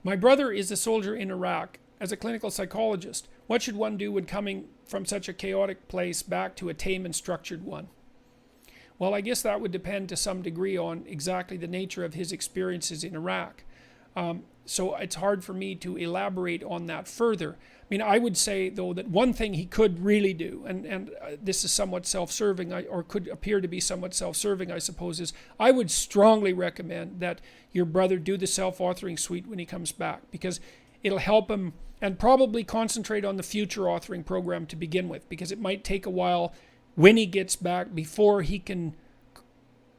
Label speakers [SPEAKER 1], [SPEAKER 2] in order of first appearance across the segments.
[SPEAKER 1] My brother is a soldier in Iraq. As a clinical psychologist, what should one do when coming from such a chaotic place back to a tame and structured one? Well, I guess that would depend to some degree on exactly the nature of his experiences in Iraq. So it's hard for me to elaborate on that further. I mean, I would say, though, that one thing he could really do, and this is somewhat self-serving, or could appear to be somewhat self-serving, I suppose, is I would strongly recommend that your brother do the self-authoring suite when he comes back, because it'll help him, and probably concentrate on the future authoring program to begin with, because it might take a while when he gets back before he can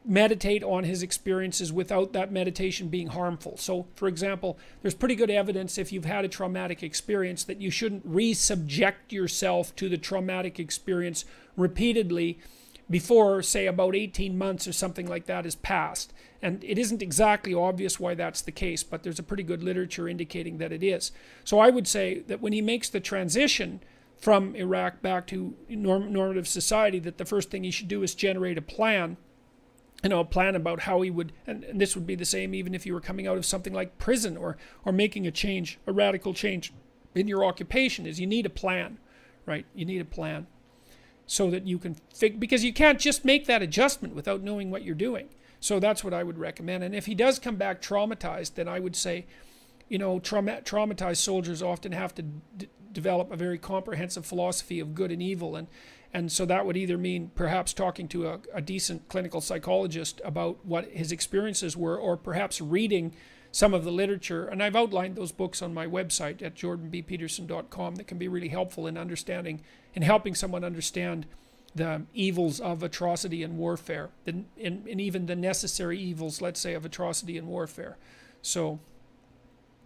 [SPEAKER 1] meditate on his experiences without that meditation being harmful. So, for example, there's pretty good evidence if you've had a traumatic experience that you shouldn't re-subject yourself to the traumatic experience repeatedly before, say, about 18 months or something like that is passed. And it isn't exactly obvious why that's the case, but there's a pretty good literature indicating that it is. So I would say that when he makes the transition from Iraq back to normative society, that the first thing he should do is generate a plan, a plan about how he would, and this would be the same even if you were coming out of something like prison, or making a change, a radical change in your occupation, is you need a plan, right? You need a plan so that you can because you can't just make that adjustment without knowing what you're doing. So that's what I would recommend. And if he does come back traumatized, then I would say, traumatized soldiers often have to develop a very comprehensive philosophy of good and evil, and so that would either mean perhaps talking to a decent clinical psychologist about what his experiences were, or perhaps reading some of the literature. And I've outlined those books on my website at jordanbpeterson.com that can be really helpful in understanding and helping someone understand the evils of atrocity and warfare, and even the necessary evils, let's say, of atrocity and warfare. So